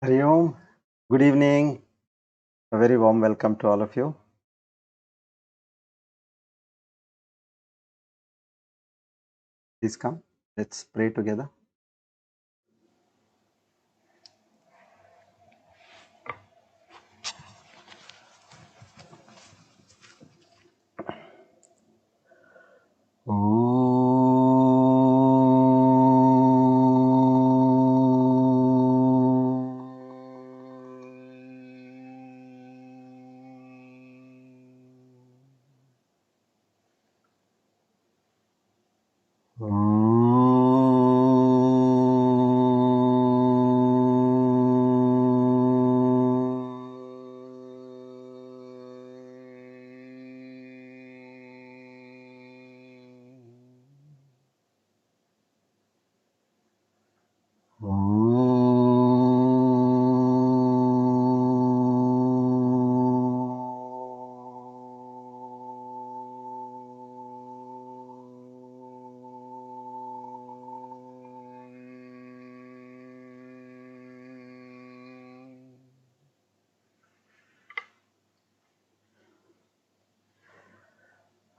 Hari Om. Good evening. A very warm welcome to all of you. Please come. Let's pray together.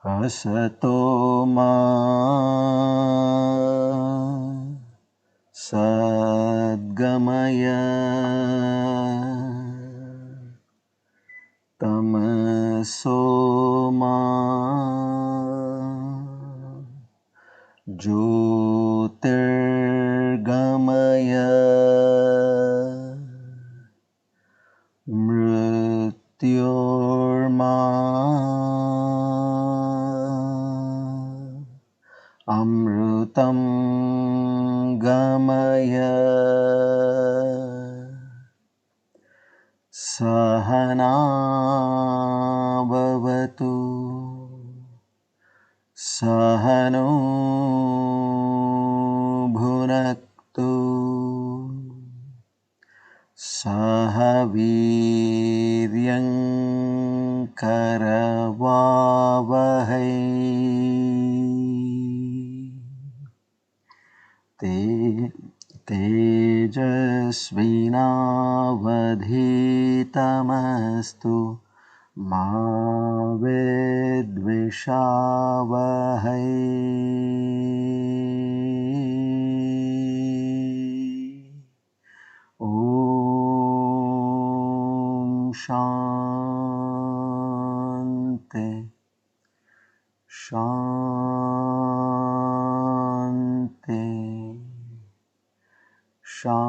Asato ma sadgamaya tamaso ma jyotirgamaya mrityorma amrutam gamaya sahana bhavatu sahano bhunaktu sahaviryam karavavahai tejasvinavadhitamastu ma vidvishavahai. Om Shanti Shanti Shanti.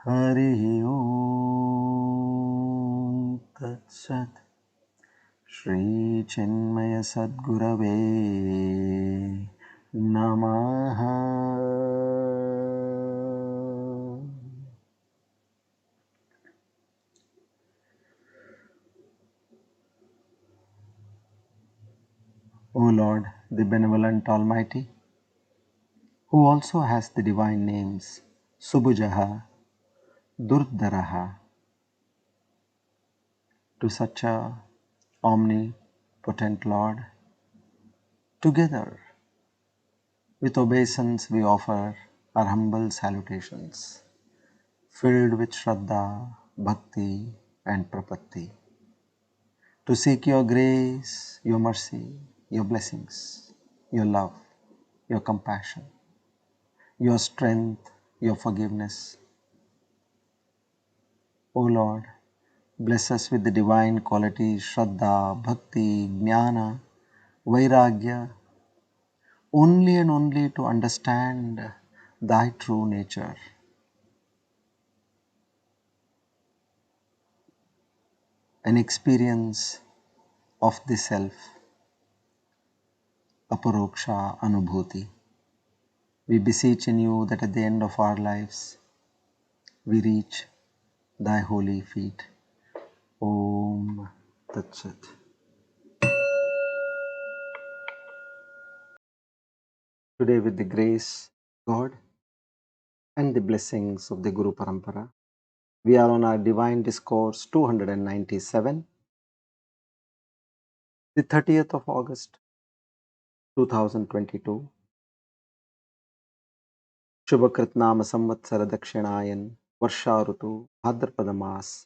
Hari Om Tat Sat. Shri Chinmaya Sadgurave Namaha. O Lord, the Benevolent Almighty, who also has the divine names Subhujaha, Durdaraha, to such a omnipotent Lord, together with obeisance we offer our humble salutations, filled with Shraddha, Bhakti and Prapatti, to seek your grace, your mercy, your blessings, your love, your compassion, your strength, your forgiveness. O Lord, bless us with the divine qualities Shraddha, Bhakti, Jnana, Vairagya, only and only to understand Thy true nature. An experience of the self, aparoksha anubhuti. We beseech in you that at the end of our lives, we reach Thy holy feet. Om Tat Sat. Today, with the grace of God and the blessings of the Guru Parampara, we are on our Divine Discourse 297, the 30th of August, 2022 Shubhakrit Nama Samvatsara Dakshinayan Varsha Rutu Bhadrapada Mas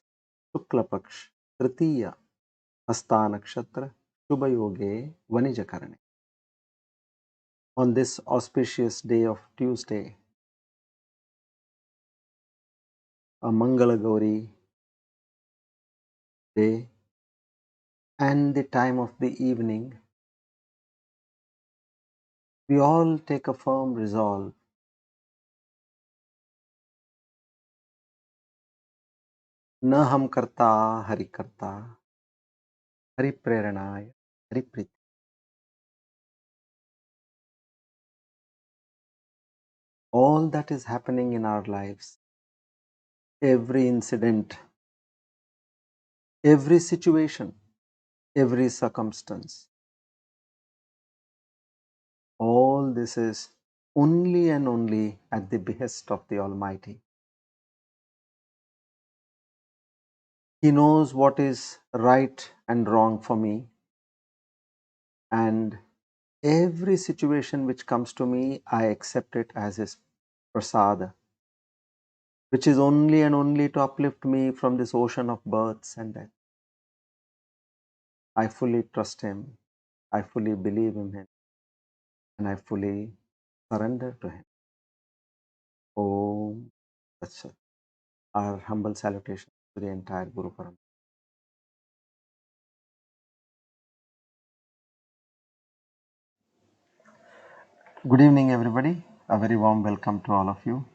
Shukla Paksh Tritiya Hasta Nakshatra Shubha Yoge Vanijakarane. On this auspicious day of Tuesday, a Mangala Gauri day, and the time of the evening, we all take a firm resolve न हम करता हरि करता हरि प्रेरणाय हरि प्रीति. All that is happening in our lives, every incident, every situation, every circumstance, all this is only and only at the behest of the Almighty. He knows what is right and wrong for me, and every situation which comes to me, I accept it as His prasada, which is only and only to uplift me from this ocean of births and death. I fully trust Him, I fully believe in Him, and I fully surrender to Him. Om Tat Sat. Our humble salutation to the entire Guru Param. Good evening, everybody. A very warm welcome to all of you.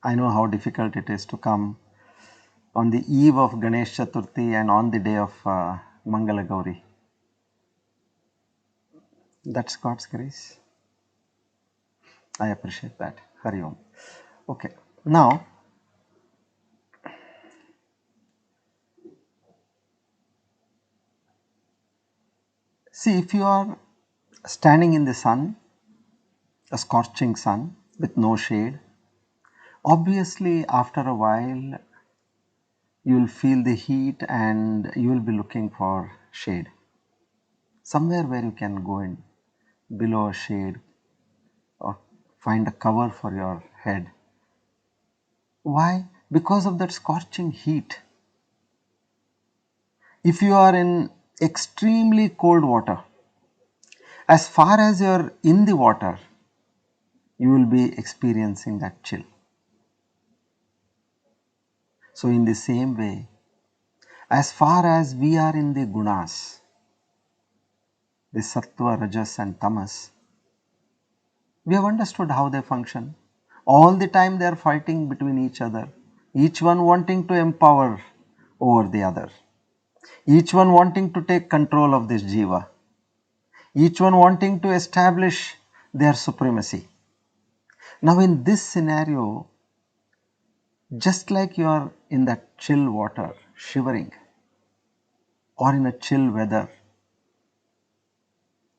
I know how difficult it is to come on the eve of Ganesh Chaturthi and on the day of Mangala Gauri. That's God's grace. I appreciate that. Hari Om. Okay. Now, see, if you are standing in the sun, a scorching sun with no shade, obviously after a while you will feel the heat and you will be looking for shade. Somewhere where you can go in below a shade or find a cover for your head. Why? Because of that scorching heat. If you are in extremely cold water, as far as you are in the water, you will be experiencing that chill. So in the same way, as far as we are in the gunas, the sattva, rajas and tamas, we have understood how they function. All the time they are fighting between each other, each one wanting to empower over the other, each one wanting to take control of this jiva, each one wanting to establish their supremacy. Now in this scenario, just like you are in that chill water shivering or in a chill weather,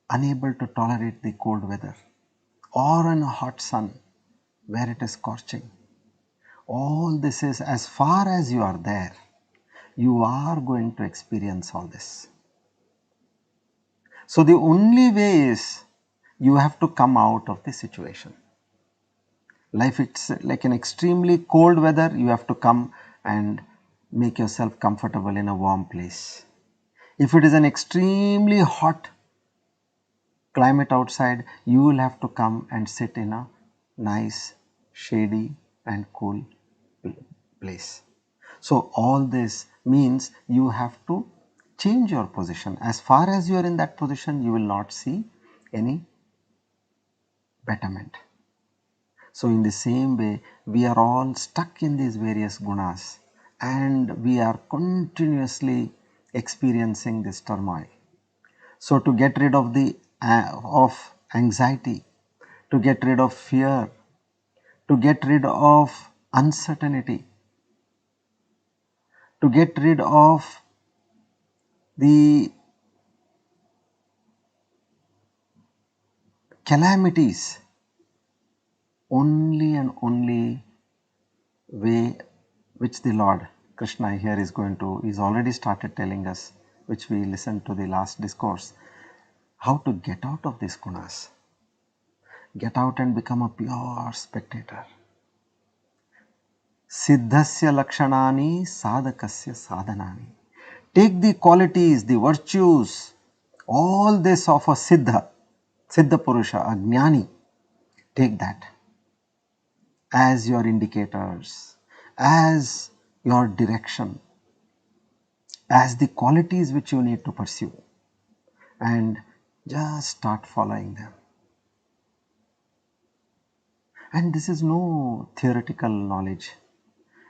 unable to tolerate the cold weather, or in a hot sun where it is scorching, all this is, as far as you are there, you are going to experience all this. So the only way is you have to come out of the situation. Life, it's like an extremely cold weather, you have to come and make yourself comfortable in a warm place. If it is an extremely hot climate outside, you will have to come and sit in a nice, shady and cool place. So all this means you have to change your position. As far as you are in that position, you will not see any betterment. So in the same way, we are all stuck in these various gunas and we are continuously experiencing this turmoil. So to get rid of the of anxiety, to get rid of fear, to get rid of uncertainty, to get rid of the calamities, only and only way which the Lord Krishna here is going to, is already started telling us, which we listened to the last discourse, how to get out of these gunas. Get out and become a pure spectator. Siddhasya lakshanani sadhakasya sadhanani. Take the qualities, the virtues, all this of a Siddha Purusha, a Jnani. Take that as your indicators, as your direction, as the qualities which you need to pursue, and just start following them. And this is no theoretical knowledge.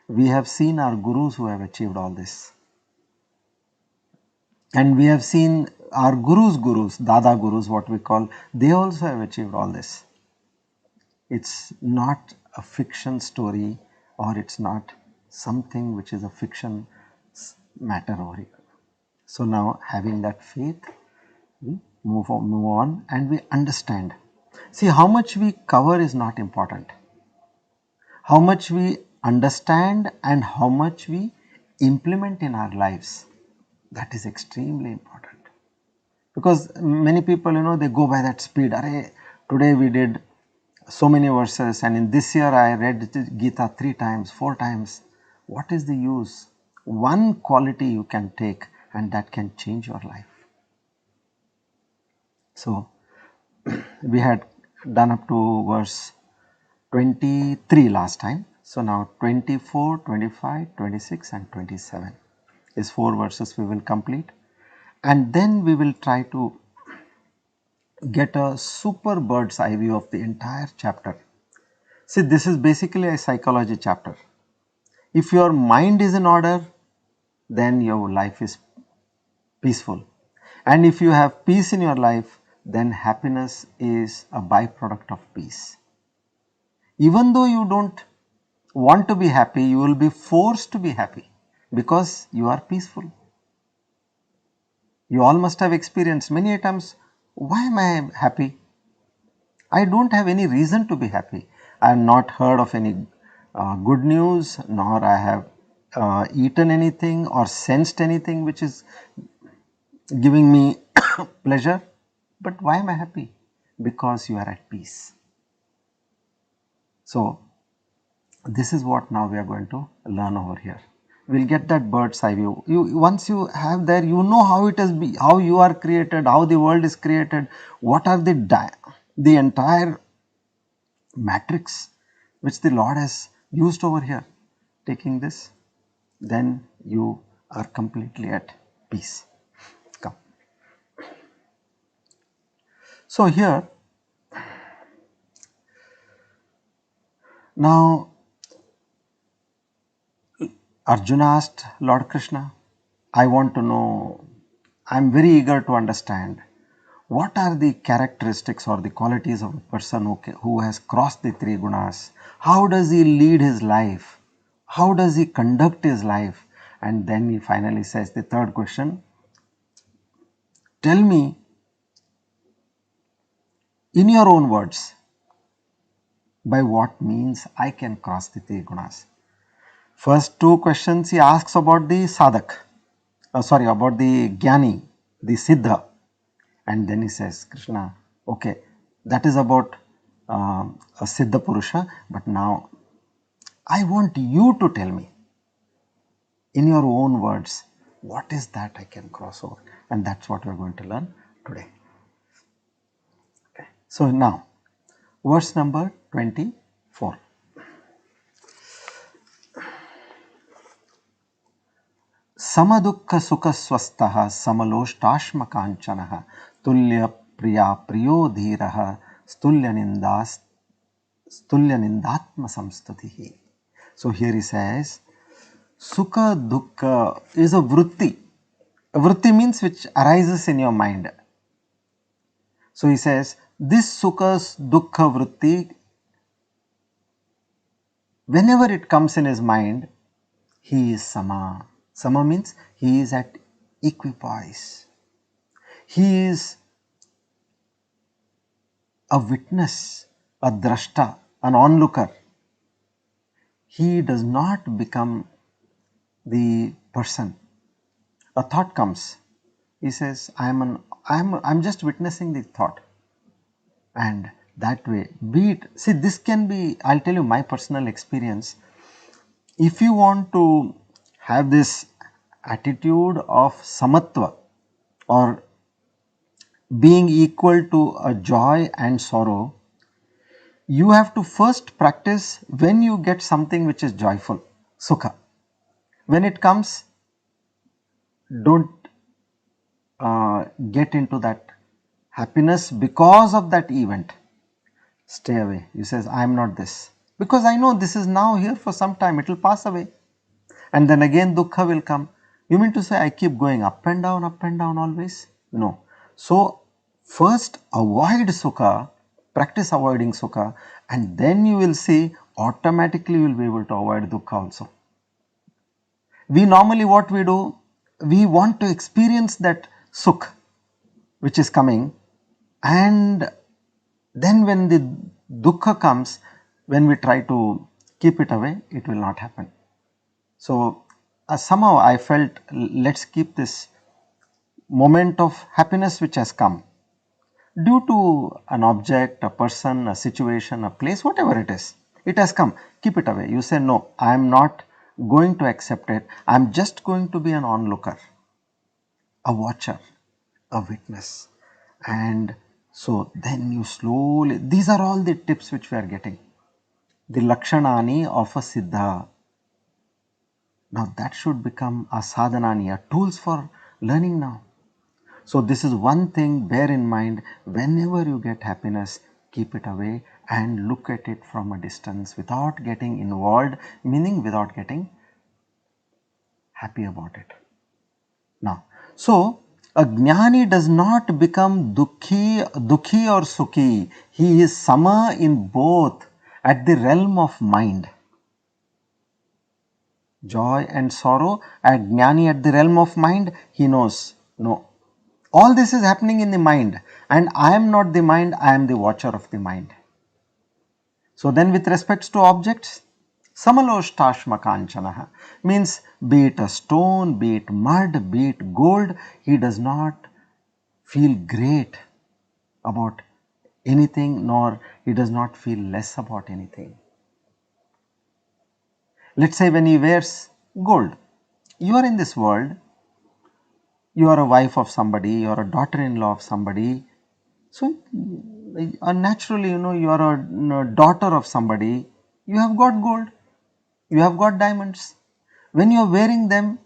We have seen our gurus who have achieved all this. And we have seen our gurus, Dada gurus, what we call, they also have achieved all this. It's not a fiction story, or it's not something which is a fiction matter over here. So now, having that faith, we move on and we understand. See, how much we cover is not important. How much we understand and how much we implement in our lives, that is extremely important. Because many people, they go by that speed. Arey, today we did so many verses, and in this year I read Gita 3 times, 4 times. What is the use? One quality you can take and that can change your life. So, we had done up to verse 23 last time. So, now 24, 25, 26 and 27 is 4 verses we will complete, and then we will try to get a super bird's eye view of the entire chapter. See, this is basically a psychology chapter. If your mind is in order, then your life is peaceful. And if you have peace in your life, then happiness is a byproduct of peace. Even though you don't want to be happy, you will be forced to be happy because you are peaceful. You all must have experienced many times, why am I happy? I don't have any reason to be happy. I have not heard of any good news, nor I have eaten anything or sensed anything which is giving me pleasure. But why am I happy? Because you are at peace. So, this is what now we are going to learn over here. We will get that bird's eye view. Once you have there, you know how it has been, how you are created, how the world is created, what are the entire matrix which the Lord has used over here. Taking this, then you are completely at peace. Come. So, here now Arjuna asked Lord Krishna, I want to know, I am very eager to understand, what are the characteristics or the qualities of a person who has crossed the 3 gunas? How does he lead his life? How does he conduct his life? And then he finally says the third question, tell me in your own words, by what means I can cross the 3 gunas? First 2 questions he asks about the sadhak, about the jnani, the siddha. And then he says, Krishna, okay, that is about a Siddha Purusha, but now I want you to tell me in your own words, what is that I can cross over? And that's what we are going to learn today. Okay. So now, verse number 24. Samadukha sukha swastaha samaloshtasma kanchanaha tulya priya priyo dhiraha stulya nindatma samstutihi. So here he says, Sukha dukkha is a vritti. A vritti means which arises in your mind. So he says, this sukha dukkha vritti, whenever it comes in his mind, he is sama. Sama means he is at equipoise. He is a witness, a drashta, an onlooker. He does not become the person. A thought comes, He says, I'm just witnessing the thought. And that way, be it, see, this can be, I'll tell you my personal experience. If you want to have this attitude of samatva or being equal to a joy and sorrow, you have to first practice when you get something which is joyful, sukha. When it comes, don't get into that happiness because of that event. Stay away. You says, I am not this. Because I know this is now here for some time, it will pass away. And then again dukkha will come. You mean to say I keep going up and down always? No. So first avoid sukha, practice avoiding sukha, and then you will see automatically you will be able to avoid dukkha also. We normally what we do, we want to experience that sukh which is coming, and then when the dukkha comes, when we try to keep it away, it will not happen. So somehow I felt, let's keep this moment of happiness which has come due to an object, a person, a situation, a place, whatever it is, it has come, keep it away. You say, no, I am not going to accept it, I am just going to be an onlooker, a watcher, a witness. And so then you slowly, these are all the tips which we are getting, the lakshanani of a siddha. Now that should become a sadhanani, a tools for learning now. So this is one thing, bear in mind, whenever you get happiness, keep it away and look at it from a distance without getting involved, meaning without getting happy about it. Now, so a jnani does not become dukhi or sukhi. He is sama in both at the realm of mind. Joy and sorrow, at jnani at the realm of mind, he knows, no, all this is happening in the mind and I am not the mind, I am the watcher of the mind. So then with respects to objects, samaloshthashma kanchanaha means be it a stone, be it mud, be it gold, he does not feel great about anything nor he does not feel less about anything. Let us say when he wears gold, you are in this world, you are a wife of somebody, you are a daughter-in-law of somebody. So naturally, you are a daughter of somebody, you have got gold, you have got diamonds. When you are wearing them,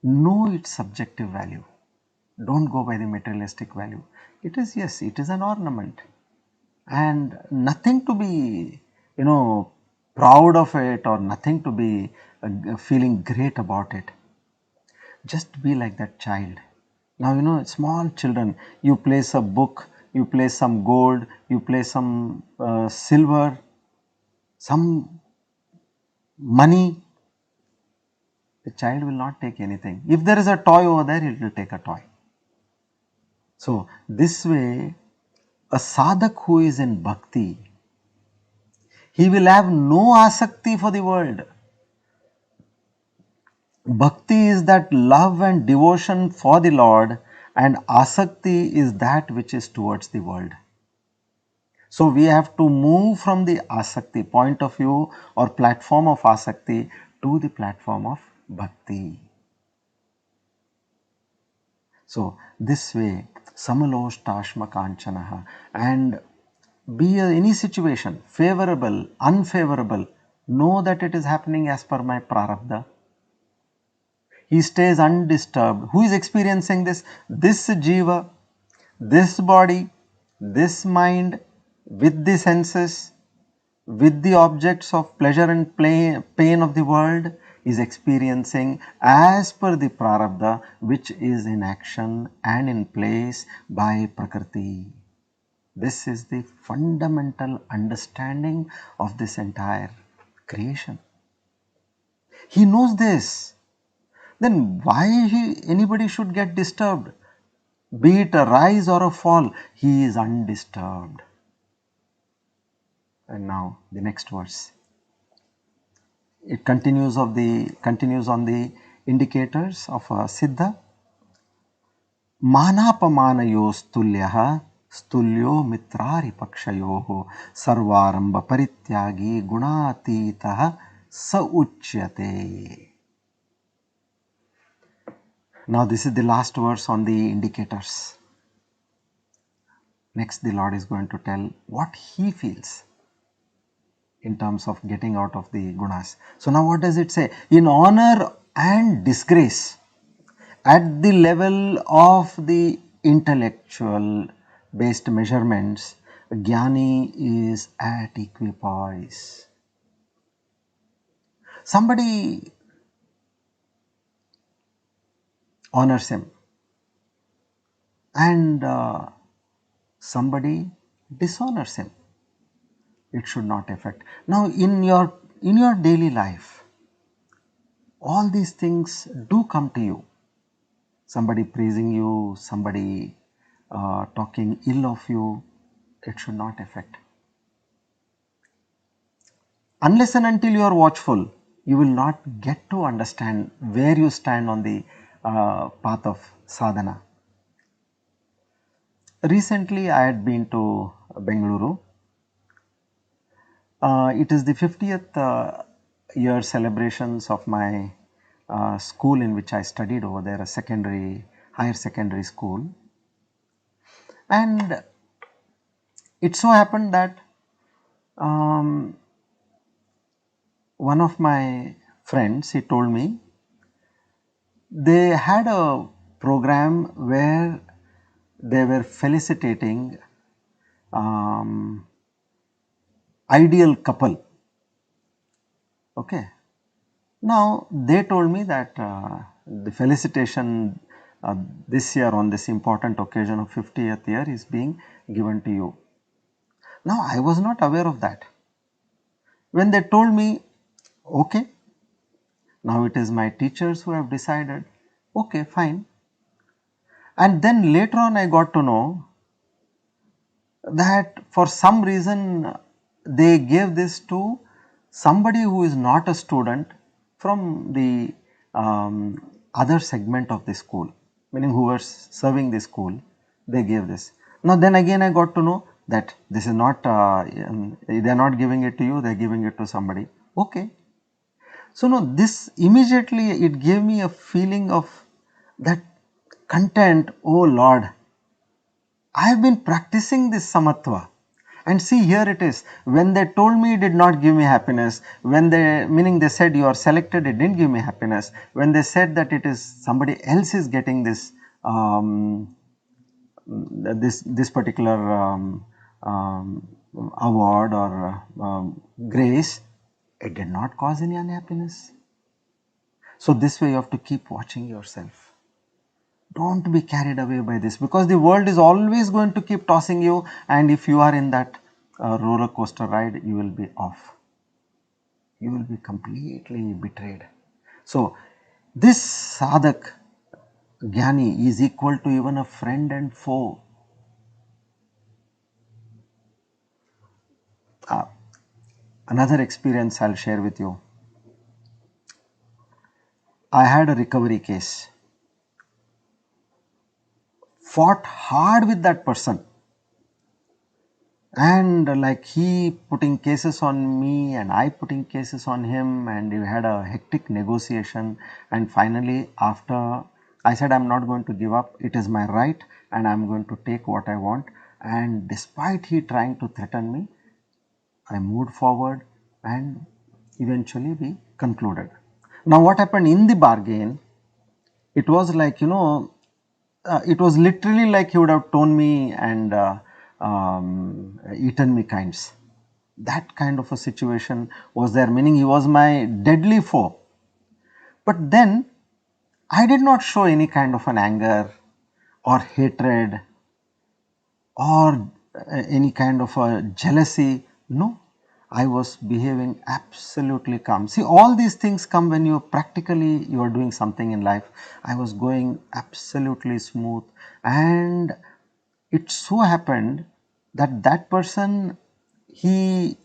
know its subjective value. Don't go by the materialistic value. It is, yes, it is an ornament and nothing to be, proud of it or nothing to be feeling great about it. Just be like that child. Now, small children, you place a book, you place some gold, you place some silver, some money, the child will not take anything. If there is a toy over there, it will take a toy. So, this way, a sadhak who is in bhakti, he will have no asakti for the world. Bhakti is that love and devotion for the Lord, and asakti is that which is towards the world. So we have to move from the asakti point of view or platform of asakti to the platform of bhakti. So this way, samaloshthashma kanchanaha, and be any situation, favorable, unfavorable, know that it is happening as per my prarabdha. He stays undisturbed. Who is experiencing this? This jiva, this body, this mind, with the senses, with the objects of pleasure and pain of the world, is experiencing as per the prarabdha which is in action and in place by prakriti. This is the fundamental understanding of this entire creation. He knows this. Then why anybody should get disturbed? Be it a rise or a fall, he is undisturbed. And now the next verse. It continues on the indicators of a siddha. मानापमानयो स्तुल्यः स्तुल्यो मित्रारिपक्षयोः सर्वारंभ परित्यागी गुणातीतः स उच्यते. Now this is the last verse on the indicators. Next the Lord is going to tell what he feels in terms of getting out of the gunas. So now what does it say? In honor and disgrace, at the level of the intellectual based measurements, Jnani is at equipoise. Somebody honors him and somebody dishonors him. It should not affect. Now in your daily life, all these things do come to you. Somebody praising you, somebody talking ill of you, it should not affect. Unless and until you are watchful, you will not get to understand where you stand on the path of sadhana. Recently I had been to Bengaluru. It is the 50th year celebrations of my school in which I studied over there, a higher secondary school. And it so happened that one of my friends, he told me they had a program where they were felicitating ideal couple. Okay. Now they told me that the felicitation this year on this important occasion of 50th year is being given to you. Now I was not aware of that. When they told me, okay, now it is my teachers who have decided, okay, fine. And then later on I got to know that for some reason they gave this to somebody who is not a student from the other segment of the school, meaning who was serving the school, they gave this. Now then again I got to know that this is not, they are not giving it to you, they are giving it to somebody. Okay. So now this immediately it gave me a feeling of that content, oh Lord, I have been practicing this samatva. And see, here it is, when they told me it did not give me happiness, when they, meaning they said you are selected, it did not give me happiness, when they said that it is somebody else is getting this, this particular award or grace, it did not cause any unhappiness. So this way you have to keep watching yourself. Don't be carried away by this, because the world is always going to keep tossing you, and if you are in that roller coaster ride, you will be off. You will be completely betrayed. So this sadhak, Jnani, is equal to even a friend and foe. Another experience I will share with you. I had a recovery case. Fought hard with that person, and like he putting cases on me and I putting cases on him, and we had a hectic negotiation, and finally after I said I am not going to give up, it is my right and I am going to take what I want, and despite he trying to threaten me, I moved forward and eventually we concluded. Now what happened in the bargain, it was like, you know, it was literally like he would have torn me and eaten me kinds. That kind of a situation was there, meaning he was my deadly foe. But then I did not show any kind of an anger or hatred or any kind of a jealousy. No, I was behaving absolutely calm. See, all these things come when you practically you are doing something in life. I was going absolutely smooth, and it so happened that that person, he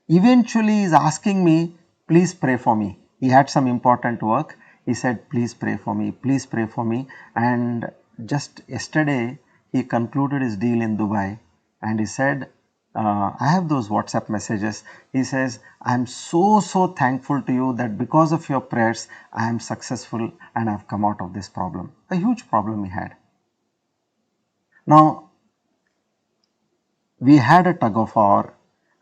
eventually is asking me, please pray for me. He had some important work. He said, please pray for me, please pray for me. And just yesterday he concluded his deal in Dubai, and he said, I have those WhatsApp messages. He says, I am so thankful to you that because of your prayers I am successful and I have come out of this problem. A huge problem he had. Now we had a tug of war,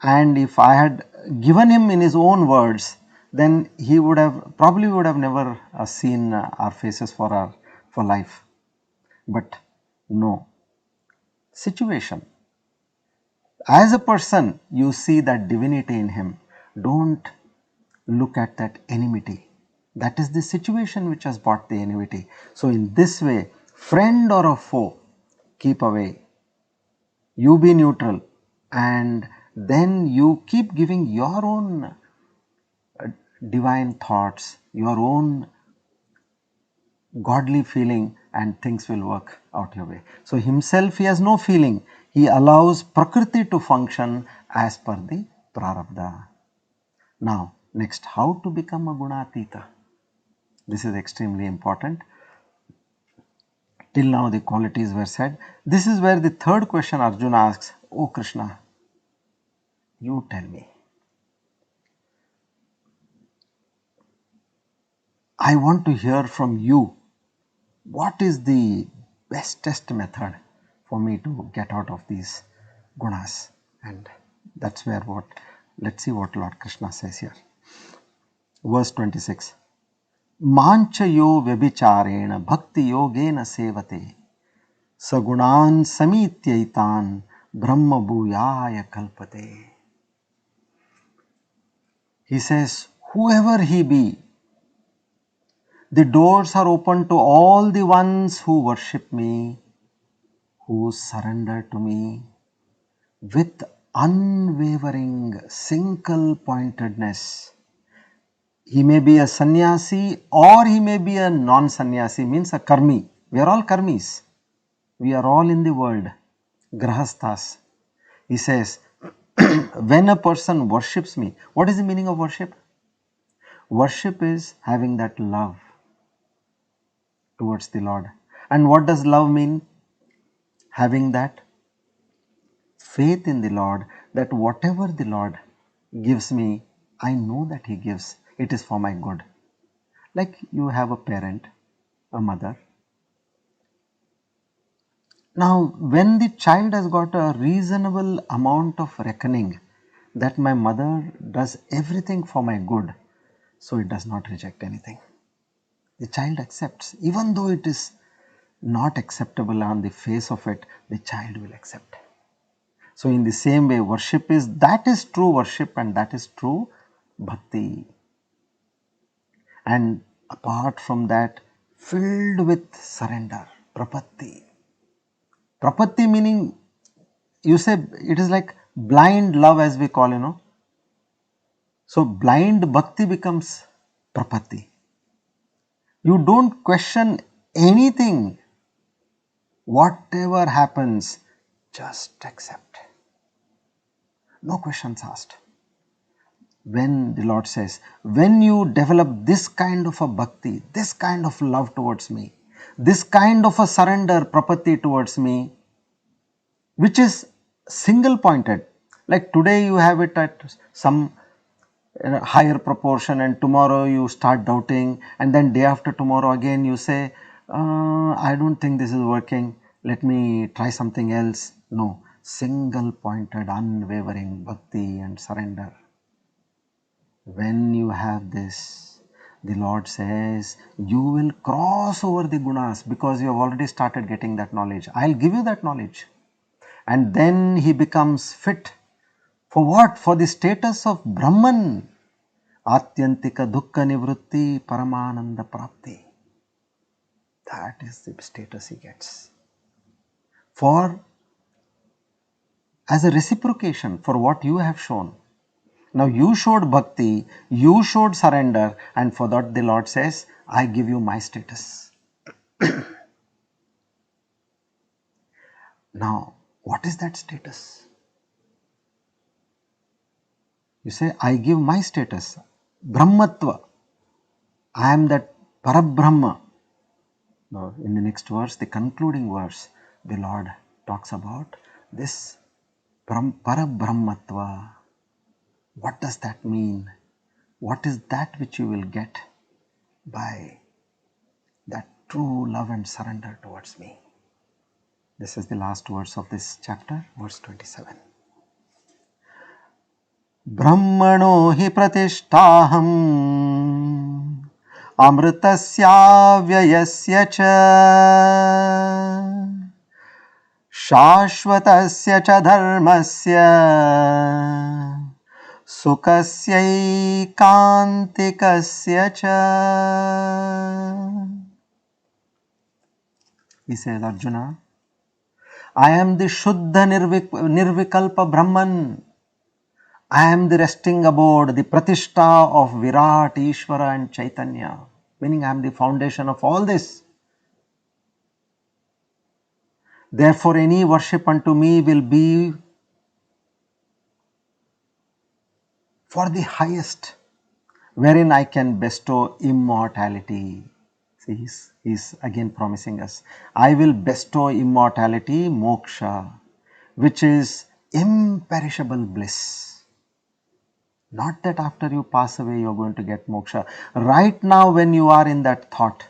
and if I had given him in his own words, then he would have never seen our faces for life. But no, situation. As a person, you see that divinity in him. Don't look at that enmity. That is the situation which has brought the enmity. So in this way, friend or a foe, keep away. You be neutral, and then you keep giving your own divine thoughts, your own godly feeling, and things will work out your way. So himself, he has no feeling. He allows Prakriti to function as per the Prarabdha. Now, next, how to become a Gunatita? This is extremely important. Till now the qualities were said. This is where the third question Arjuna asks, Oh Krishna, you tell me. I want to hear from you. What is the bestest method for me to get out of these gunas? And that's where let's see what Lord Krishna says here. Verse 26. Manchayo vyabhicharena bhakti yogena sevate sagunan samityaitan brahma bhuyaya kalpate. He says, whoever he be, the doors are open to all the ones who worship me, who surrender to me with unwavering single pointedness. He may be a sannyasi or he may be a non-sannyasi, means a karmi. We are all karmis. We are all in the world, grahasthas. He says, when a person worships me, what is the meaning of worship? Worship is having that love towards the Lord. And what does love mean? Having that faith in the Lord, that whatever the Lord gives me, I know that He gives, it is for my good. Like you have a parent, a mother. Now, when the child has got a reasonable amount of reckoning that my mother does everything for my good, so it does not reject anything. The child accepts, even though it is not acceptable on the face of it, the child will accept. So in the same way, worship that is true worship, and that is true bhakti. And apart from that, filled with surrender, prapatti. Prapatti meaning, you say it is like blind love, as we call, So blind bhakti becomes prapatti. You don't question anything. Whatever happens, just accept. No questions asked. When the Lord says, when you develop this kind of a bhakti, this kind of love towards me, this kind of a surrender, prapatti towards me, which is single pointed, like today you have it at some higher proportion, and tomorrow you start doubting, and then day after tomorrow again you say, I don't think this is working, let me try something else. No, single pointed, unwavering bhakti and surrender. When you have this, the Lord says, you will cross over the gunas, because you have already started getting that knowledge. I will give you that knowledge. And then he becomes fit for what? For the status of Brahman. Atyantika dukkha nivrutti paramananda prapti. That is the status he gets. As a reciprocation for what you have shown. Now you showed bhakti, you showed surrender, and for that the Lord says, I give you my status. Now, what is that status? You say, I give my status, Brahmatva. I am that Parabrahma. Now, in the next verse, the concluding verse, the Lord talks about this Parabrahmatva. What does that mean? What is that which you will get by that true love and surrender towards me? This is the last verse of this chapter, verse 27. Brahmano hi pratishthaham amritasya vyayasya cha shashvatasya cha dharmasya sukasya cha. He says, Arjuna, I am the Shuddha Nirvikalpa Brahman. I am the resting abode, the Pratishta of Virat, Ishvara and Chaitanya. Meaning I am the foundation of all this. Therefore any worship unto me will be for the highest, wherein I can bestow immortality. See, he's again promising us, I will bestow immortality, moksha, which is imperishable bliss. Not that after you pass away you are going to get moksha. Right now when you are in that thought,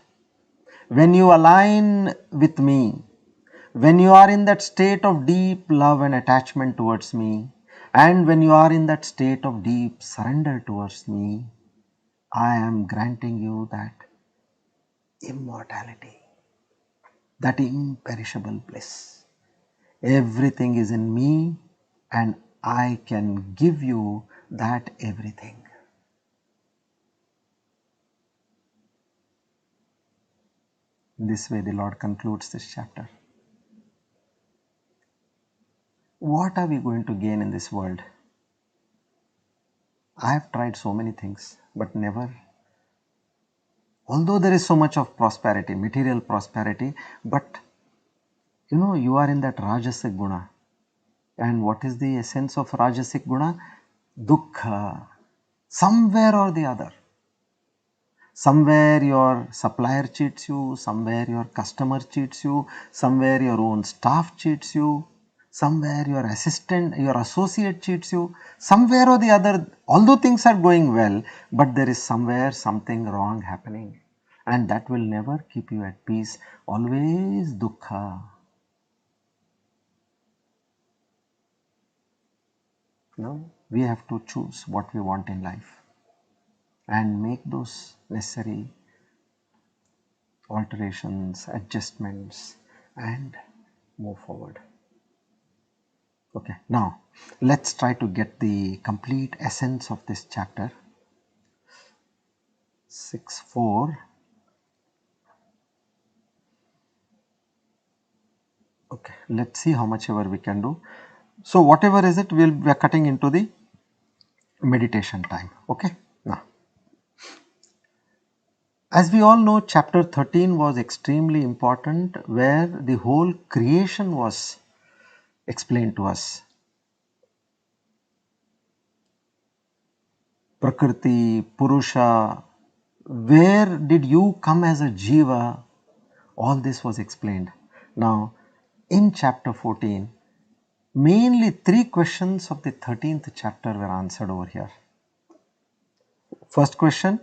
when you align with me, when you are in that state of deep love and attachment towards me, and when you are in that state of deep surrender towards me, I am granting you that immortality, that imperishable bliss. Everything is in me and I can give you that everything. In this way the Lord concludes this chapter. What are we going to gain in this world? I have tried so many things, but never, although there is so much of prosperity, material prosperity, but you are in that Rajasic Guna. And what is the essence of Rajasic Guna? Dukkha. Somewhere or the other. Somewhere your supplier cheats you, somewhere your customer cheats you, somewhere your own staff cheats you, somewhere your assistant, your associate cheats you, somewhere or the other, although things are going well, but there is somewhere something wrong happening, and that will never keep you at peace, always dukkha. No, we have to choose what we want in life and make those necessary alterations, adjustments and move forward. Okay, now let's try to get the complete essence of this chapter 6.4. Okay, let's see how much ever we can do. So whatever is it, we are cutting into the meditation time. Okay, now as we all know, chapter 13 was extremely important, where the whole creation was explained to us. Prakriti, Purusha, where did you come as a Jiva? All this was explained. Now, in chapter 14, mainly 3 questions of the 13th chapter were answered over here. First question,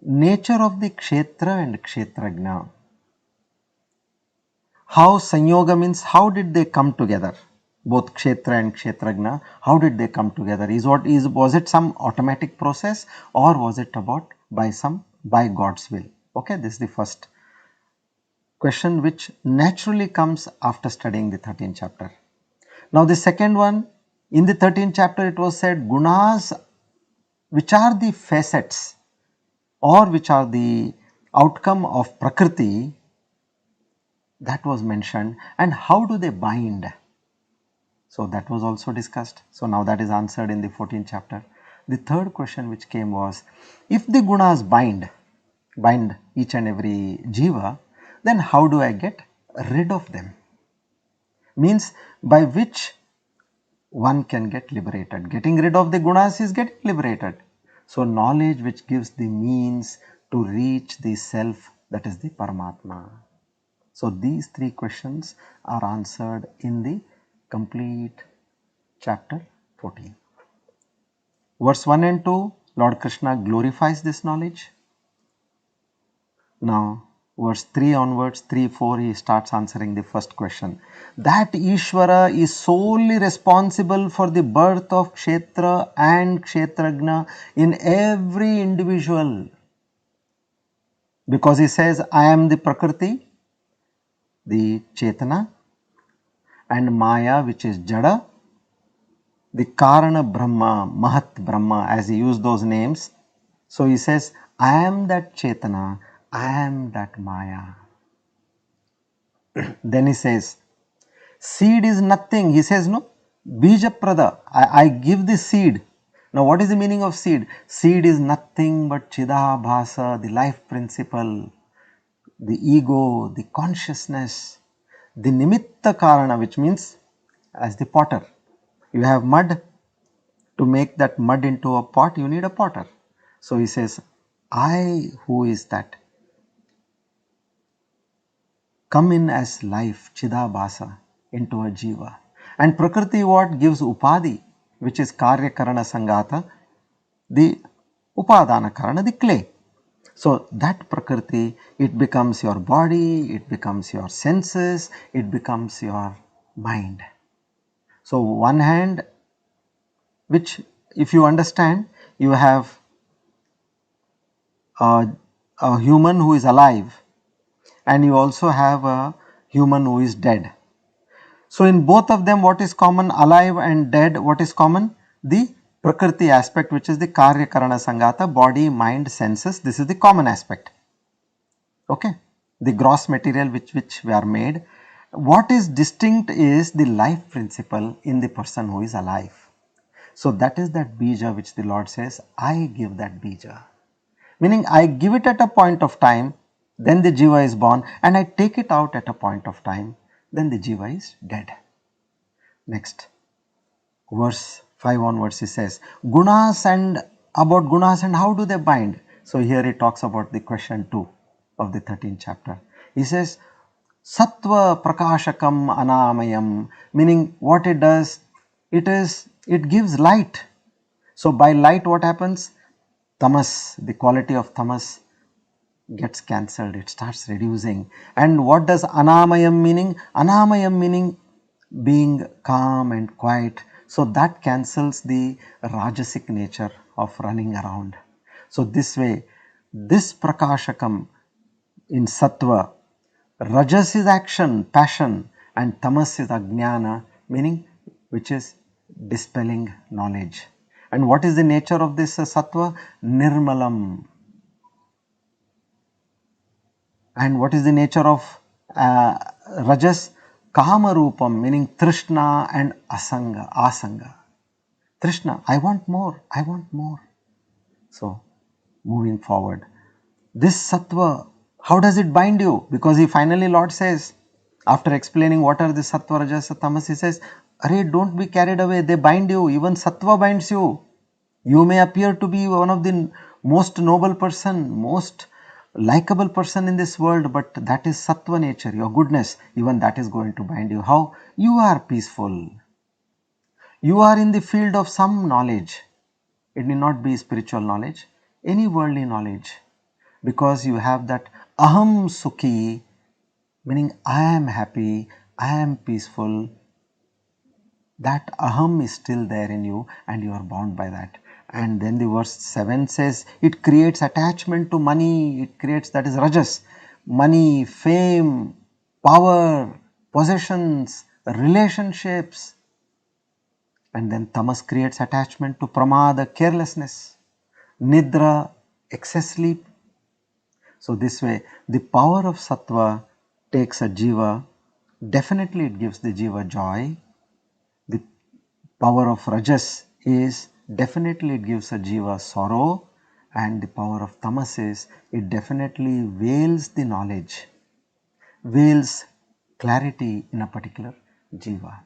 nature of the Kshetra and Kshetrajna. How Sanyoga means, how did they come together? Both Kshetra and Kshetrajna, how did they come together? Was it some automatic process, or was it about by God's will? Okay, this is the first question which naturally comes after studying the 13th chapter. Now the second one, in the 13th chapter it was said gunas, which are the facets or which are the outcome of Prakriti, that was mentioned, and how do they bind? So that was also discussed. So now that is answered in the 14th chapter. The third question which came was, if the gunas bind each and every jiva, then how do I get rid of them? Means by which one can get liberated. Getting rid of the gunas is getting liberated. So knowledge which gives the means to reach the self, that is the Paramatma. So these three questions are answered in the complete chapter 14. Verse 1 and 2, Lord Krishna glorifies this knowledge. Now verse 3 onwards, 3, 4, he starts answering the first question. That Ishvara is solely responsible for the birth of Kshetra and Kshetragna in every individual. Because he says, I am the Prakriti, the Chetana, and Maya, which is Jada, the Karana Brahma, Mahat Brahma, as he used those names. So he says, I am that Chetana, I am that Maya. Then he says, seed is nothing. He says, no, Bija Prada, I give the seed. Now what is the meaning of seed? Seed is nothing but Chidabhasa, the life principle, the ego, the consciousness, the Nimitta Karana, which means as the potter. You have mud. To make that mud into a pot, you need a potter. So he says, I who is that, come in as life, Chidabhasa, into a jiva. And Prakriti what gives Upadi, which is Karya Karana Sangata, the Upadana Karana, the clay. So that Prakriti, it becomes your body, it becomes your senses, it becomes your mind. So one hand, which if you understand, you have a human who is alive and you also have a human who is dead. So in both of them, what is common? Alive and dead, what is common? The Prakriti aspect, which is the Karya Karana Sangata, body, mind, senses. This is the common aspect. Okay, the gross material which we are made. What is distinct is the life principle in the person who is alive. So that is that bija which the Lord says, I give that bija. Meaning I give it at a point of time, then the jiva is born, and I take it out at a point of time, then the jiva is dead. Next, verse 5 onwards he says, gunas, and about gunas and how do they bind. So here he talks about the question 2 of the 13th chapter. He says, Sattva prakashakam anamayam, meaning what it does, it gives light. So by light what happens? Tamas, the quality of tamas gets cancelled, it starts reducing. And what does anamayam meaning? Anamayam meaning being calm and quiet. So that cancels the rajasic nature of running around. So this way, this prakashakam in sattva, rajas is action, passion, and tamas is ajnana, meaning which is dispelling knowledge. And what is the nature of this sattva? Nirmalam. And what is the nature of rajas? Kamarupam, meaning trishna and asanga. Trishna, I want more, I want more. So, moving forward, this sattva, how does it bind you? Because he finally, Lord says, after explaining what are the sattva, rajas, tamas, he says, Arey, don't be carried away, they bind you, even sattva binds you. You may appear to be one of the most noble person, most likable person in this world, but that is sattva nature, your goodness, even that is going to bind you. How? You are peaceful. You are in the field of some knowledge. It need not be spiritual knowledge, any worldly knowledge, because you have that aham sukhi, meaning I am happy, I am peaceful. That aham is still there in you and you are bound by that. And then the verse 7 says, it creates attachment to money, it creates, that is rajas, money, fame, power, possessions, relationships. And then tamas creates attachment to pramada, carelessness, nidra, excess sleep. So this way, the power of sattva takes a jiva, definitely it gives the jiva joy. The power of rajas is, definitely it gives a jiva sorrow, and the power of tamas is, it definitely veils the knowledge, veils clarity in a particular jiva.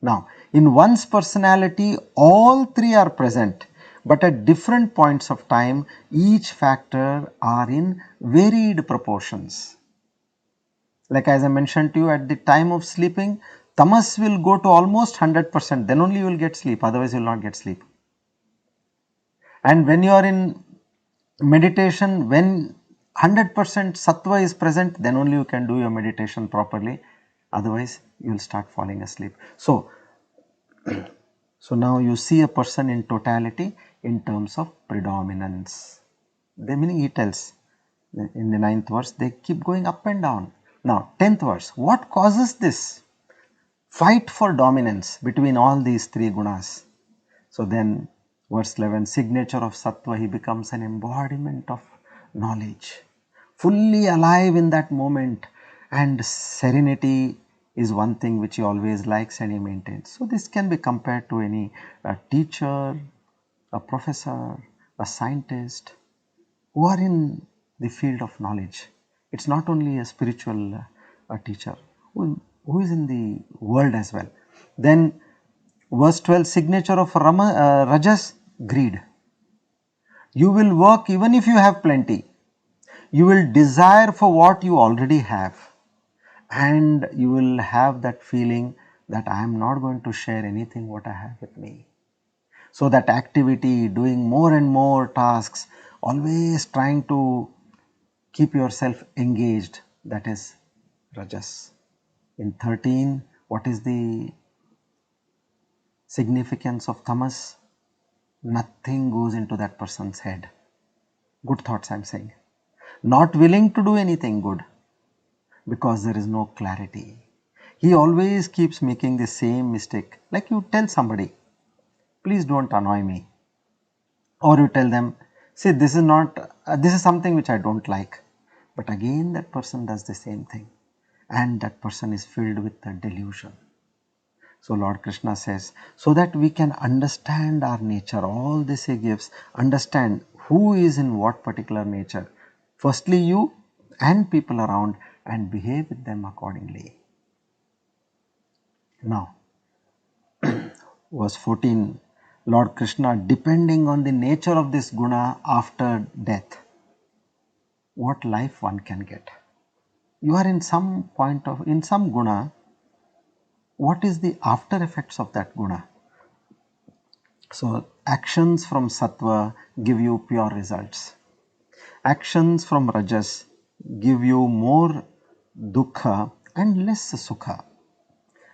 Now, in one's personality, all three are present, but at different points of time, each factor are in varied proportions. Like as I mentioned to you, at the time of sleeping, tamas will go to almost 100%, then only you will get sleep, otherwise you will not get sleep. And when you are in meditation, when 100% sattva is present, then only you can do your meditation properly, otherwise you will start falling asleep. So now you see a person in totality in terms of predominance. The meaning he tells in the 9th verse, they keep going up and down. Now 10th verse, what causes this fight for dominance between all these three gunas? So then verse 11, signature of sattva, he becomes an embodiment of knowledge, fully alive in that moment, and serenity is one thing which he always likes and he maintains. So this can be compared to any teacher, a professor, a scientist who are in the field of knowledge. It's not only a spiritual teacher who is in the world as well. Then verse 12, signature of Rajas, greed. You will work even if you have plenty. You will desire for what you already have, and you will have that feeling that I am not going to share anything what I have with me. So that activity, doing more and more tasks, always trying to keep yourself engaged, that is Rajas. In 13, what is the significance of tamas? Nothing goes into that person's head. Good thoughts I am saying. Not willing to do anything good because there is no clarity. He always keeps making the same mistake. Like you tell somebody, please don't annoy me. Or you tell them, see, this is not, this is something which I don't like. But again that person does the same thing. And that person is filled with a delusion. So Lord Krishna says, so that we can understand our nature, all this he gives, understand who is in what particular nature. Firstly you and people around, and behave with them accordingly. Now, verse 14, Lord Krishna, depending on the nature of this guna after death, what life one can get. You are in some point of, in some guna, what is the after effects of that guna? So actions from sattva give you pure results. Actions from rajas give you more dukkha and less sukha.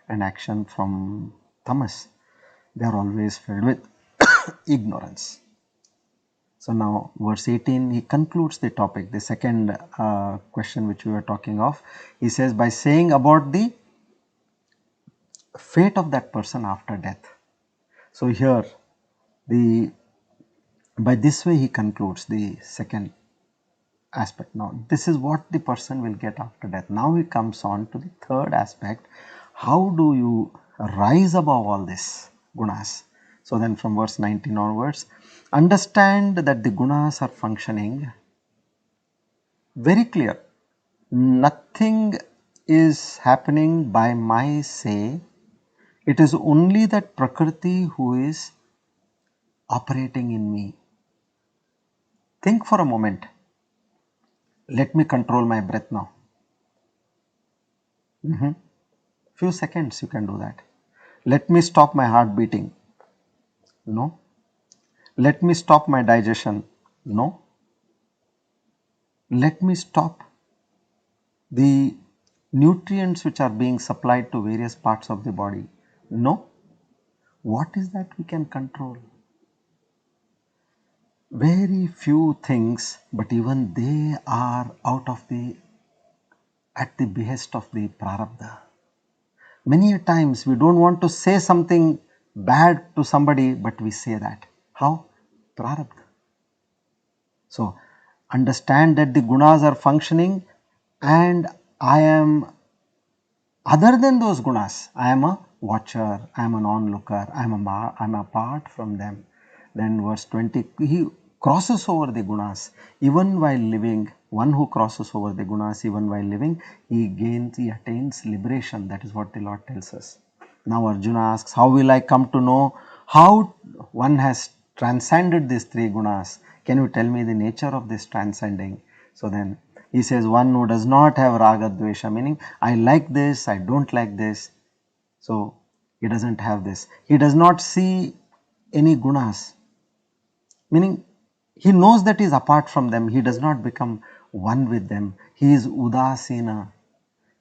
And action from tamas, they are always filled with ignorance. So now verse 18, he concludes the topic, the second question which we were talking of. He says, by saying about the fate of that person after death. So here by this way he concludes the second aspect. Now this is what the person will get after death. Now he comes on to the third aspect. How do you rise above all this gunas? So then from verse 19 onwards, understand that the gunas are functioning very clear. Nothing is happening by my say. It is only that Prakriti who is operating in me. Think for a moment. Let me control my breath now. Few seconds you can do that. Let me stop my heart beating. No. Let me stop my digestion. No. Let me stop the nutrients which are being supplied to various parts of the body. No. What is that we can control? Very few things, but even they are at the behest of the prarabdha. Many times we don't want to say something bad to somebody, but we say that. How? Prarabdha. So understand that the gunas are functioning, and I am, other than those gunas, I am a watcher, I am an onlooker, I am apart from them. Then verse 20, he crosses over the gunas even while living. One who crosses over the gunas even while living, he attains liberation. That is what the Lord tells us. Now Arjuna asks, how will I come to know how one has transcended these three gunas? Can you tell me the nature of this transcending? So then He says one who does not have raga dvesha, meaning I like this, I don't like this. So he doesn't have this. He does not see any gunas, meaning he knows that he is apart from them. He does not become one with them. He is udasina,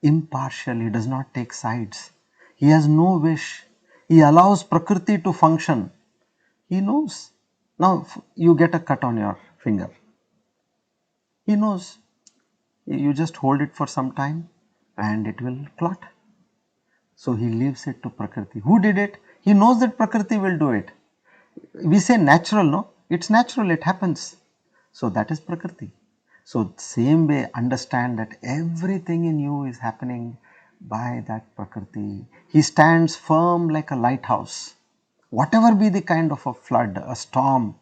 impartial. He does not take sides. He has no wish. He allows Prakriti to function. He knows. Now you get a cut on your finger. He knows. You just hold it for some time and it will clot. So he leaves it to Prakriti. Who did it? He knows that Prakriti will do it. We say natural, no? It's natural, it happens. So that is Prakriti. So same way, understand that everything in you is happening by that Prakriti. He stands firm like a lighthouse. Whatever be the kind of a flood, a storm,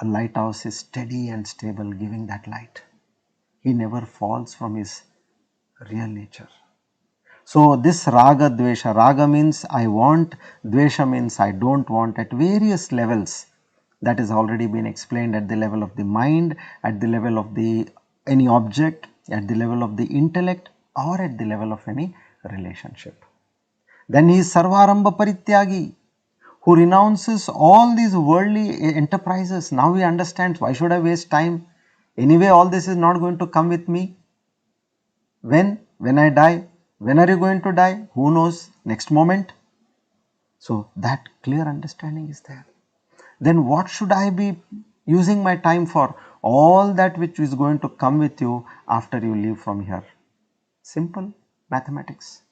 a lighthouse is steady and stable, giving that light. He never falls from his real nature. So this raga dvesha, raga means I want, dvesha means I don't want, at various levels. That has already been explained at the level of the mind, at the level of the any object, at the level of the intellect, or at the level of any relationship. Then he is sarvaramba parityagi, who renounces all these worldly enterprises. Now he understands, why should I waste time? Anyway, all this is not going to come with me. When I die? When are you going to die? Who knows? Next moment. So that clear understanding is there. Then what should I be using my time for? All that which is going to come with you after you leave from here. Simple mathematics.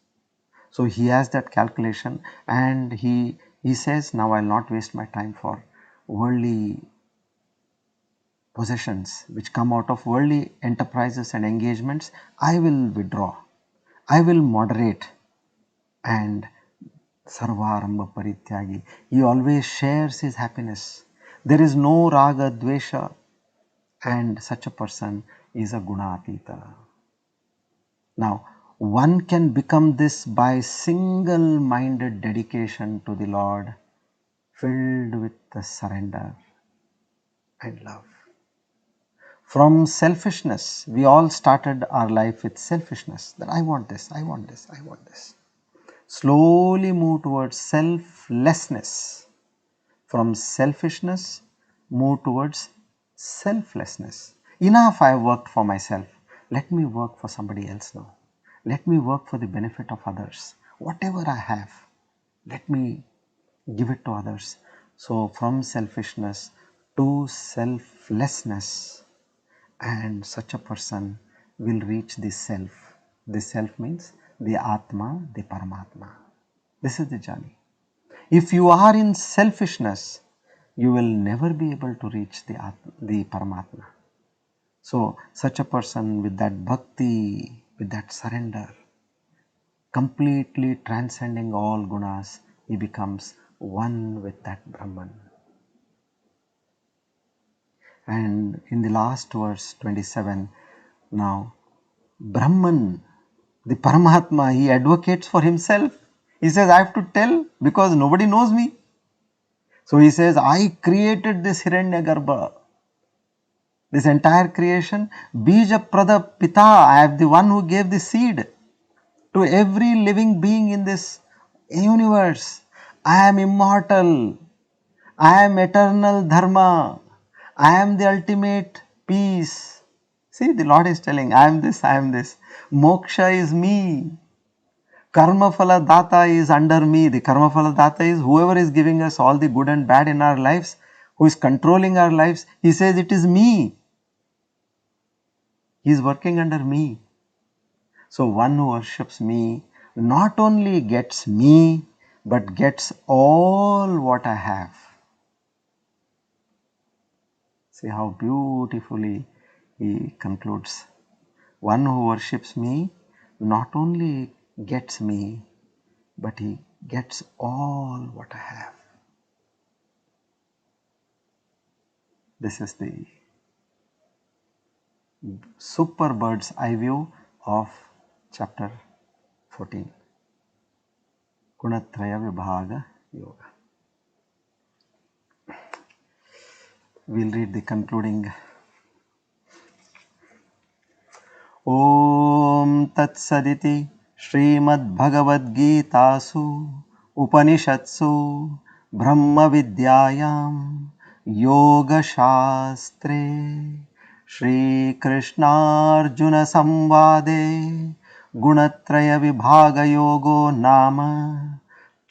So he has that calculation and he says, now I will not waste my time for worldly possessions which come out of worldly enterprises and engagements. I will withdraw. I will moderate. And sarvaramba parityagi, he always shares his happiness. There is no raga dvesha, and such a person is a gunatita. Now one can become this by single minded dedication to the Lord, filled with the surrender and love. From selfishness, we all started our life with selfishness, that I want this, I want this, I want this. Slowly move towards selflessness. From selfishness, move towards selflessness. Enough, I have worked for myself. Let me work for somebody else now. Let me work for the benefit of others. Whatever I have, let me give it to others. So from selfishness to selflessness, and such a person will reach the self. The self means the Atma, the Paramatma. This is the journey. If you are in selfishness, you will never be able to reach the Paramatma. So such a person with that bhakti, with that surrender, completely transcending all gunas, he becomes one with that Brahman. And in the last verse 27, now Brahman, the Paramatma, he advocates for himself. He says, I have to tell because nobody knows me. So he says, I created this Hiranyagarbha, this entire creation. Bija Prada Pita, I am the one who gave the seed to every living being in this universe. I am immortal. I am eternal dharma. I am the ultimate peace. See, the Lord is telling, I am this, I am this. Moksha is me. Karma Phala Data is under me. The Karma Phala Data is whoever is giving us all the good and bad in our lives, who is controlling our lives. He says, it is me. He is working under me. So one who worships me not only gets me, but gets all what I have. See how beautifully he concludes. One who worships me not only gets me, but he gets all what I have. This is the super bird's eye view of chapter 14. TRAYA VIBAGA Yoga. We will read the concluding ॐ तत्सदिति श्रीमद्भगवद्गीतासु उपनिषत्सु ब्रह्मविद्यायां योगशास्त्रे श्रीकृष्णार्जुनसंवादे गुणत्रयविभागयोगो नाम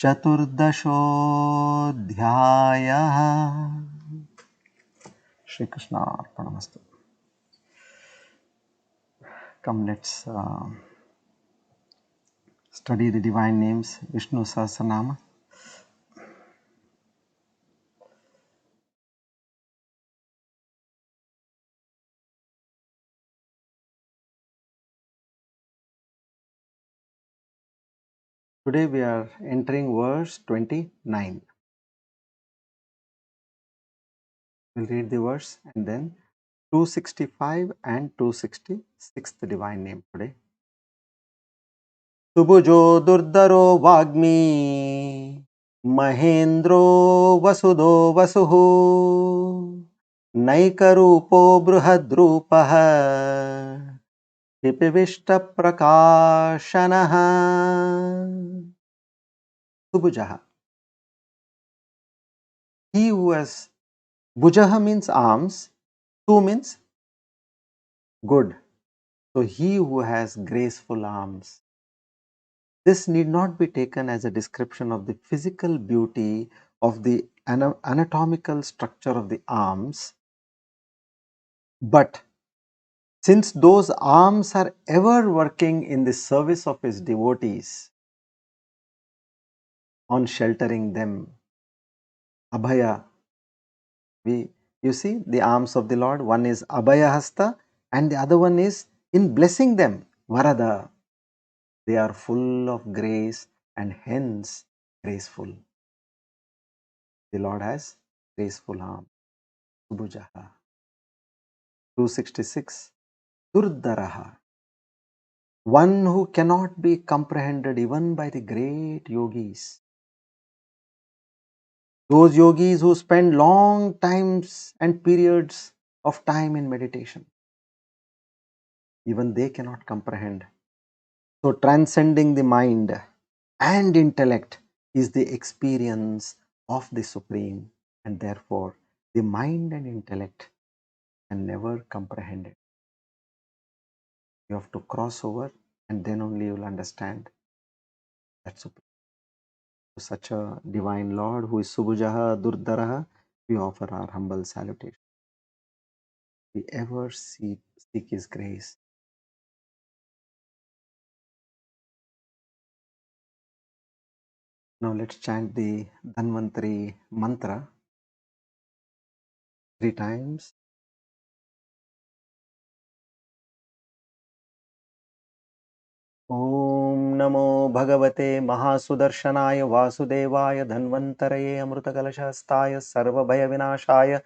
चतुर्दशोऽध्यायः। श्रीकृष्णार्पणमस्तु. Come, let's study the divine names, Vishnu Sahasranama. Today we are entering verse 29. We'll read the verse and then 265 and 266, the divine name today. Subhujo Durdaro Vagmi Mahendro Vasudo Vasuhu Naikarupo Bruhadrupaha Dipivishta Prakashanaha. Subhujaha. He who has Bhujaha means arms, Tu means good. So he who has graceful arms. This need not be taken as a description of the physical beauty of the anatomical structure of the arms, but since those arms are ever working in the service of his devotees, on sheltering them, Abhaya, you see the arms of the Lord, one is Abhaya Hasta and the other one is in blessing them, Varada. They are full of grace and hence graceful. The Lord has graceful arm. Subhujaha. 266. Durdaraha. One who cannot be comprehended even by the great yogis. Those yogis who spend long times and periods of time in meditation. Even they cannot comprehend. So transcending the mind and intellect is the experience of the Supreme, and therefore the mind and intellect can never comprehend it. You have to cross over and then only you will understand that Supreme. To such a divine Lord who is Subhujaha Durdaraha, we offer our humble salutation. We ever seek His grace. Now let's chant the Dhanvantari mantra 3 times. ॐ नमो भगवते महासुदर्शनाय वासुदेवाय धन्वन्तरये अमृतकलशहस्ताय सर्वभयविनाशाय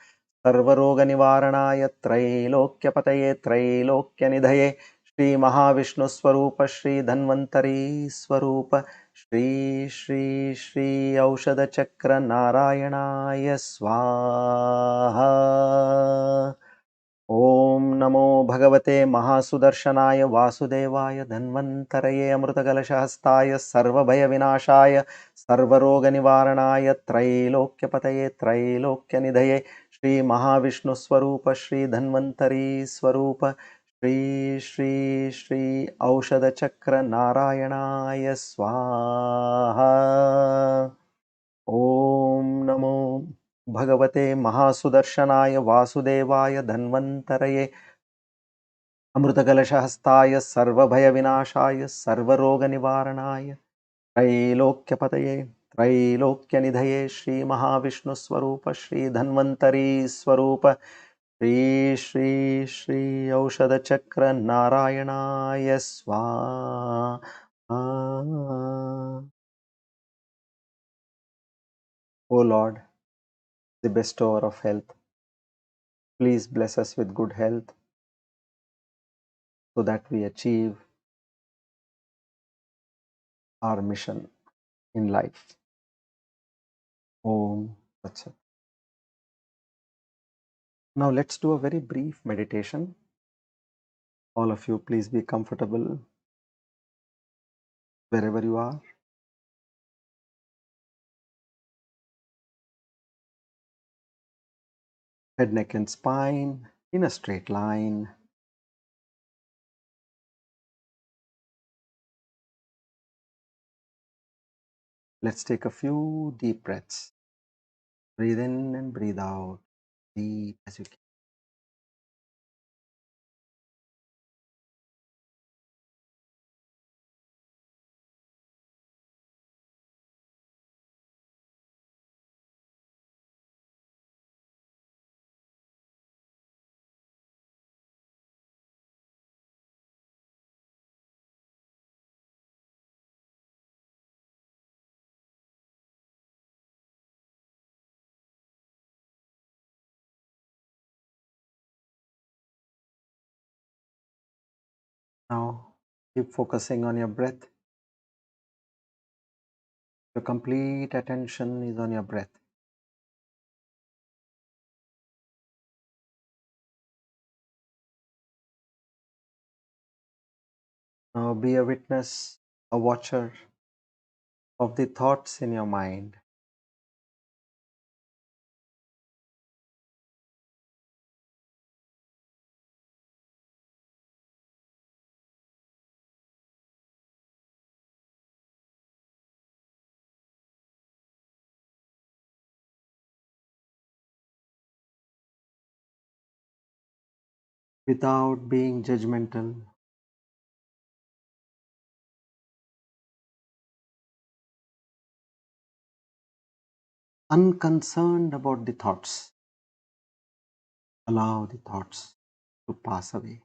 सर्वरोगनिवारणाय त्रैलोक्यपतये त्रैलोक्यनिधये श्रीमहाविष्णुस्वरूप श्रीधन्वन्तरी स्वरूप श्री श्री श्री औषधचक्र नारायणाय स्वाहा. ॐ नमो भगवते महासुदर्शनाय वासुदेवाय धन्वन्तरये अमृतकलशहस्ताय सर्वभयविनाशाय सर्वरोगनिवारणाय त्रैलोक्यपतये त्रैलोक्यनिधये श्रीमहाविष्णुस्वरूप श्रीधन्वन्तरी स्वरूप श्री श्री श्री औषधचक्र नारायणाय स्वाहा. ॐ नमो भगवते महासुदर्शनाय वासुदेवाय धन्वन्तरये अमृतकलशहस्ताय सर्वभयविनाशाय सर्वरोगनिवारणाय त्रैलोक्यपतये त्रैलोक्यनिधये श्रीमहाविष्णुस्वरूप श्रीधन्वन्तरी स्वरूप श्री श्री श्री औषधचक्र नारायणाय स्वाहा. O Lord, the bestower of health, please bless us with good health so that we achieve our mission in life. Om Tat Sat. Now let's do a very brief meditation All of you, please be comfortable wherever you are. Head, neck and spine in a straight line. Let's take a few deep breaths. Breathe in and breathe out, deep as you can. Now, keep focusing on your breath. Your complete attention is on your breath. Now, be a witness, a watcher of the thoughts in your mind. Without being judgmental, unconcerned about the thoughts. Allow the thoughts to pass away.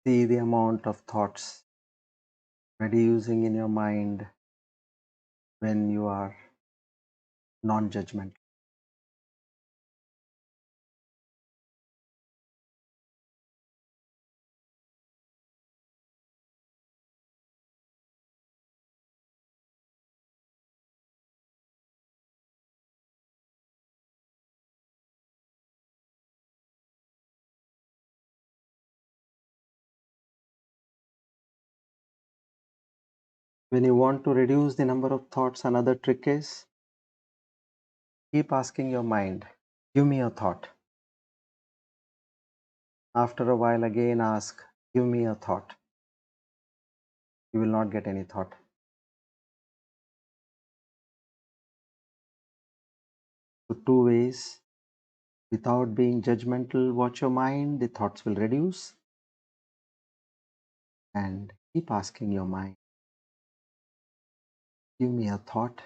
See the amount of thoughts reducing in your mind when you are non-judgmental. When you want to reduce the number of thoughts, another trick is keep asking your mind, give me a thought. After a while, again ask, give me a thought. You will not get any thought. So, two ways. Without being judgmental, watch your mind, the thoughts will reduce. And keep asking your mind, give me a thought.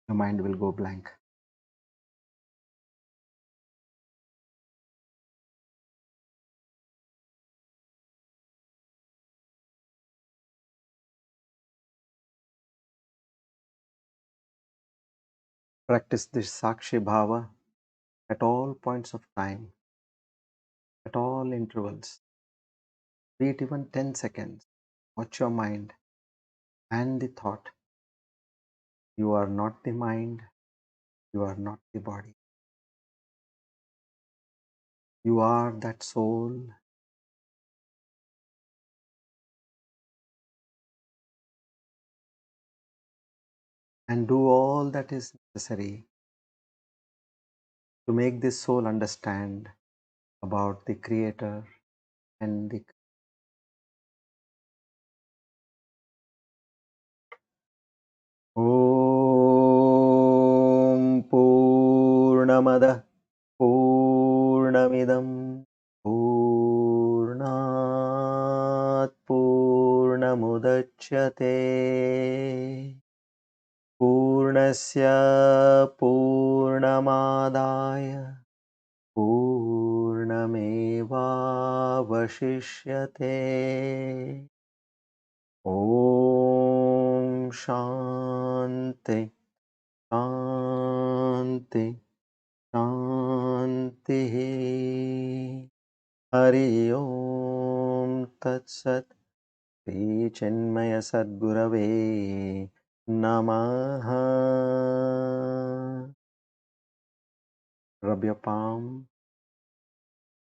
Your mind will go blank. Practice this Sakshi Bhava at all points of time, at all intervals. Be it even 10 seconds. Watch your mind and the thought. You are not the mind, you are not the body. You are that soul. And do all that is necessary to make this soul understand about the Creator and the Om Purnamada Purnamidam Purnat Purnamudachyate Purnasya Purnamadaya Purnamevavaşishate क्षणमेवावशिष्यते। ॐ शान्ति शान्ति शान्तिः। हरि ओम तत्सत्। श्रीचिन्मयसद्गुरवे नमः। Rub your palm,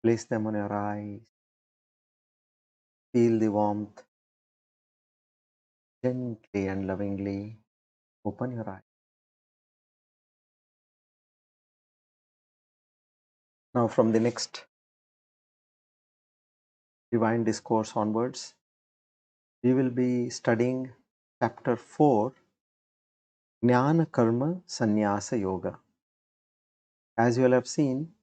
place them on your eyes, feel the warmth, gently and lovingly open your eyes. Now from the next divine discourse onwards, we will be studying chapter 4, Jnana Karma Sannyasa Yoga. As you all have seen,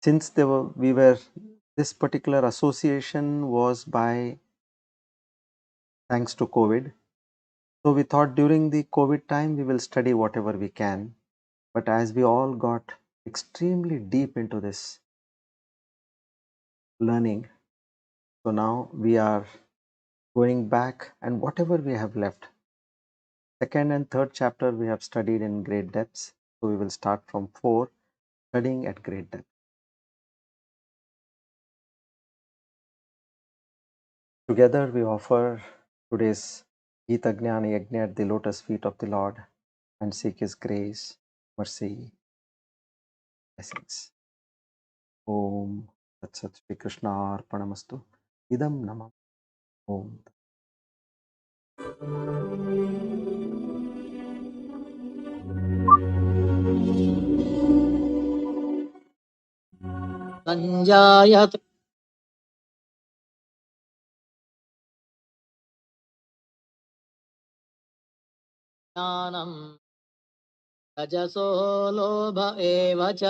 since this particular association was by thanks to COVID. So we thought during the COVID time we will study whatever we can. But as we all got extremely deep into this learning, so now we are going back, and whatever we have left, second and third chapter we have studied in great depths. So we will start from 4, studying at great depth. Together we offer today's Gita Gnana Yajna at the lotus feet of the Lord and seek His grace, mercy, blessings. Om Tat Sat Shri Krishna Arpanamastu. Idam Namam. Om. सञ्जायते ज्ञानं रजसो लोभ एव च